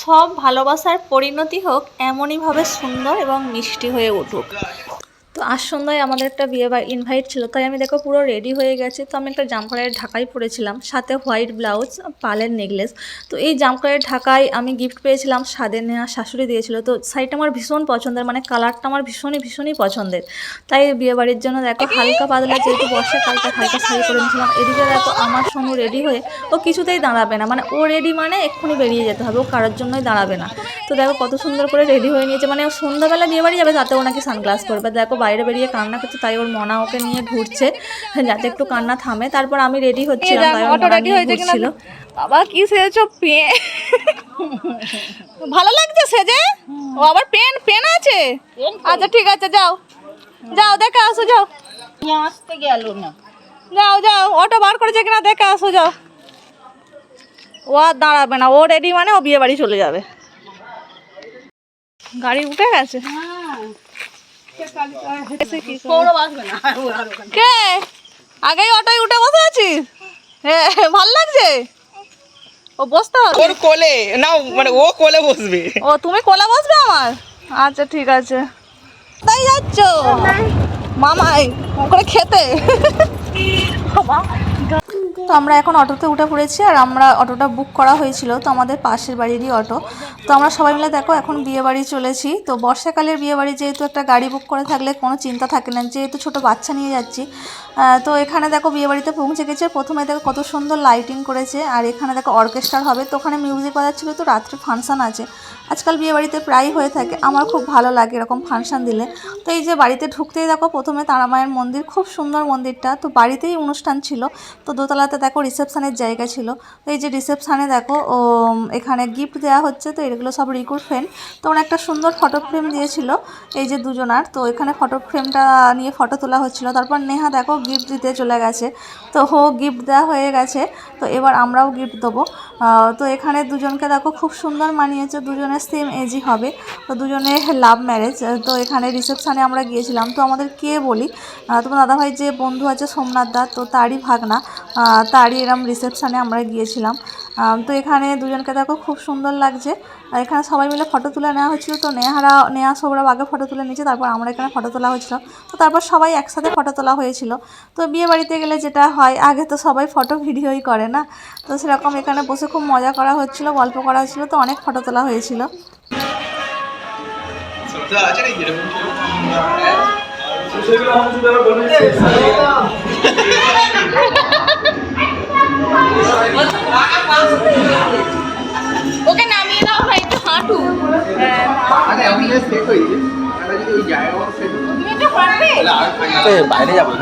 সব ভালোবাসার পরিণতি হোক এমনইভাবে সুন্দর এবং মিষ্টি হয়ে উঠুক। তো আজ সন্ধ্যায় আমাদের একটা বিয়ে বা ইনভাইট ছিল, তাই আমি দেখো পুরো রেডি হয়ে গেছি। তো আমি একটা জামকারের ঢাকাই পরেছিলাম, সাথে হোয়াইট ব্লাউজ, পালের নেকলেস। তো এই জামকারের ঢাকাই আমি গিফট পেয়েছিলাম, স্বাদের নেওয়া শাশুড়ি দিয়েছিল। তো শাড়িটা আমার ভীষণ পছন্দের, মানে কালারটা আমার ভীষণই পছন্দের। তাই বিয়ে বাড়ির জন্য দেখো হালকা পাতলা, যেহেতু বর্ষাকালটা হালকা শাড়ি পরে নিয়েছিলাম। এদিকে দেখো আমার সোনু রেডি হয়ে ও কিছুতেই দাঁড়াবে না, মানে ও রেডি মানে এক্ষুনি বেরিয়ে যেতে হবে, ও কারোর জন্যই দাঁড়াবে না। তো দেখো কত সুন্দর করে রেডি হয়ে নিয়েছে, মানে ও সন্ধ্যাবেলা বিয়ে বাড়ি যাবে তাতেও নাকি সানগ্লাস পরবে। দেখো বাইরে বেরিয়ে কান্না করছে, তাই ওর মনা ওকে নিয়ে ঘুরছে যাতে একটু কান্না থামে। তারপর আমি রেডি হচ্ছিলাম, তাই ওর মনা নিয়ে ঘুরছিল। বাবা কি সেজেছো, পেন ভালো লাগছে সেজে। ও আবার পেন পেন আছে। আচ্ছা ঠিক আছে, যাও যাও দেখে আসো, যাও আসতে গেল না। যাও যাও অটো বার করেছে কিনা দেখে আসো, যাও। ও আর দাঁড়াবে না, ও রেডি মানে ও বিয়ে বাড়ি চলে যাবে। গাড়ি উঠে গেছে। কে আগেই অটোয় উঠে বসে আছিস? হ্যাঁ ভাল লাগছে। ও বসতে হবে ওর কোলে না, মানে ও কোলে বসবে। ও তুমি কোলে বসবে আমার? আচ্ছা ঠিক আছে। তাই যাচ্ছ মামাই করে খেতে? তো আমরা এখন অটোতে উঠে পড়েছি, আর আমরা অটোটা বুক করা হয়েছিল, তো আমাদের পাশের বাড়িরই অটো। তো আমরা সবাই মিলে দেখো এখন বিয়ে বাড়ি চলেছি। তো বর্ষাকালের বিয়ে বাড়ি, যেহেতু একটা গাড়ি বুক করে থাকলে কোনো চিন্তা থাকে না, যেহেতু ছোট বাচ্চা নিয়ে যাচ্ছি। তো এখানে দেখো বিয়ে বাড়িতে পৌঁছে গেছে। প্রথমে দেখো কত সুন্দর লাইটিং করেছে, আর এখানে দেখো অর্কেস্ট্রার হবে, তো ওখানে মিউজিক বাজাচ্ছিল। তো রাত্রে ফাংশন আছে, আজকাল বিয়ে বাড়িতে প্রায়ই হয়ে থাকে, আমার খুব ভালো লাগে এরকম ফাংশন দিলে। তো এই যে বাড়িতে ঢুকতেই দেখো প্রথমে তারামায়ের মন্দির, খুব সুন্দর মন্দিরটা। তো বাড়িতেই অনুষ্ঠান ছিল, তো দোতলাতে দেখো রিসেপশনের জায়গা ছিল। তো এই যে রিসেপশানে দেখো এখানে গিফট দেওয়া হচ্ছে, তো এগুলো সব রিকুর ফ্রেন্ড। তো ওরা একটা সুন্দর ফটো ফ্রেম দিয়েছিল এই যে দুজনার, তো এখানে ফটো ফ্রেমটা নিয়ে ফটো তোলা হচ্ছিল। তারপর নেহা দেখো গিফট দিতে চলে গেছে, তো গিফট দেওয়া হয়ে গেছে। তো এবার আমরাও গিফট দেবো। তো এখানে দুজনকে দেখো খুব সুন্দর মানিয়েছে, দুজনের সেম এজই হবে, তো দুজনে লাভ ম্যারেজ। তো এখানে রিসেপশানে আমরা গিয়েছিলাম। তো আমাদের কে বলি, তোমার দাদাভাই যে বন্ধু আছে সোমনাথ দা, তো তারই ভাগনা, তারই এরম রিসেপশানে আমরা গিয়েছিলাম। তো এখানে দুজনকে দেখো খুব সুন্দর লাগছে। আর এখানে সবাই মিলে ফটো তুলে নেওয়া হচ্ছিলো। তো নেহা সৌরভ আগে ফটো তুলে নিয়েছে, তারপর আমরা এখানে ফটো তোলা হচ্ছিলো। তো তারপর সবাই একসাথে ফটো তোলা হয়েছিল। তো বিয়ে বাড়িতে গেলে যেটা হয়, আগে তো সবাই ফটো ভিডিওই করে না, তো সেরকম এখানে বসে খুব মজা করা হচ্ছিলো, গল্প করা হচ্ছিলো, তো অনেক ফটো তোলা হয়েছিল। ওকে নামিয়ে দাও ভাই, একটু হাঁটু। বাইরে যাবো।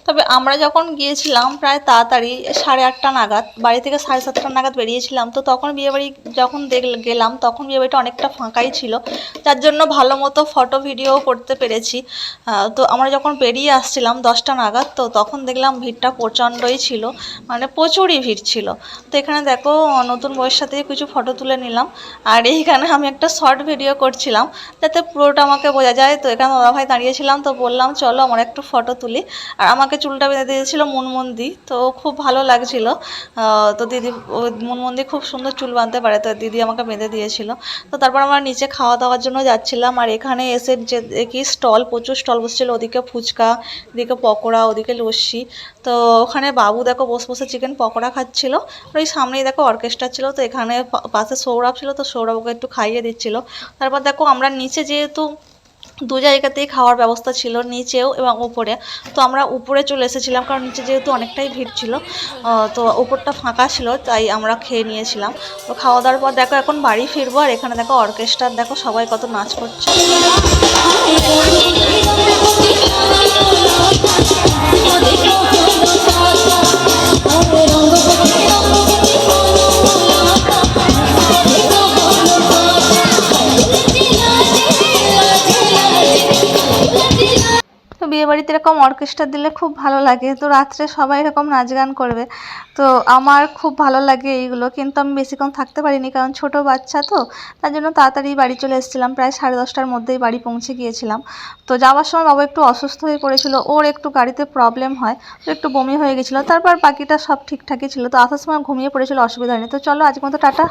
তবে আমরা যখন গিয়েছিলাম প্রায় তাড়াতাড়ি 8:30 নাগাদ, বাড়ি থেকে 7:30 নাগাদ বেরিয়েছিলাম। তো তখন বিয়েবাড়ি যখন গেলাম, তখন বিয়েবাড়িটা অনেকটা ফাঁকাই ছিল, যার জন্য ভালো মতো ফটো ভিডিও করতে পেরেছি। তো আমরা যখন বেরিয়ে আসছিলাম 10টা নাগাদ, তো তখন দেখলাম ভিড়টা প্রচণ্ডই ছিল, মানে প্রচুরই ভিড় ছিল। তো এখানে দেখো নতুন বউয়ের সাথে কিছু ফটো তুলে নিলাম, আর এইখানে আমি একটা শর্ট ভিডিও করছিলাম যাতে পুরোটা আমাকে বোঝা যায়। তো এখানে দাদাভাই দাঁড়িয়েছিলাম, তো বললাম চলো আমার একটু ফটো তুলি। আর আমাকে চুলটা বেঁধে দিয়েছিল মুনমুন্দি, তো খুব ভালো লাগছিল। তো দিদি মুনমুন্দি খুব সুন্দর চুল বাঁধতে পারে, তো দিদি আমাকে বেঁধে দিয়েছিল। তো তারপর আমরা নিচে খাওয়া দাওয়ার জন্য যাচ্ছিলাম, আর এখানে এসে যে দেখি স্টল, প্রচুর স্টল বসছিল, ওদিকে ফুচকা, এদিকে পকোড়া, ওদিকে লস্যি। তো ওখানে বাবু দেখো বসে বসে চিকেন পকোড়া খাচ্ছিল, আর ওই সামনেই দেখো অর্কেস্ট্রা ছিল। তো এখানে পাশে সৌরভ ছিল, তো সৌরভকে একটু খাইয়ে দিচ্ছিল। তারপর দেখো আমরা নিচে, যেহেতু দু জায়গাতেই খাওয়ার ব্যবস্থা ছিল, নিচেও এবং উপরে, তো আমরা উপরে চলে এসেছিলাম, কারণ নিচে যেহেতু অনেকটাই ভিড় ছিল, তো উপরটা ফাঁকা ছিল, তাই আমরা খেয়ে নিয়েছিলাম। তো খাওয়া দাওয়ার পর দেখো এখন বাড়ি ফিরবো, আর এখানে দেখো অর্কেস্ট্রার দেখো সবাই কত নাচ করছে। তো বিয়েবাড়িতে এরকম অর্কেস্ট্রা দিলে খুব ভালো লাগে, তো রাত্রে সবাই এরকম নাচ গান করবে, তো আমার খুব ভালো লাগে এইগুলো। কিন্তু আমি বেশিক্ষণ থাকতে পারিনি, কারণ ছোট বাচ্চা, তো তার জন্য তাড়াতাড়ি বাড়ি চলে এসেছিলাম, প্রায় 10:30টার মধ্যেই বাড়ি পৌঁছে গিয়েছিলাম। তো যাওয়ার সময় বাবা একটু অসুস্থ হয়ে পড়েছিল, ওর একটু গাড়িতে প্রবলেম হয়, তো একটু বমি হয়ে গেছিলো। তারপর বাকিটা সব ঠিকঠাকই ছিল, তো আসার সময় ঘুমিয়ে পড়েছিল, অসুবিধা হয়নি। তো চলো আজকের মতো টাটা।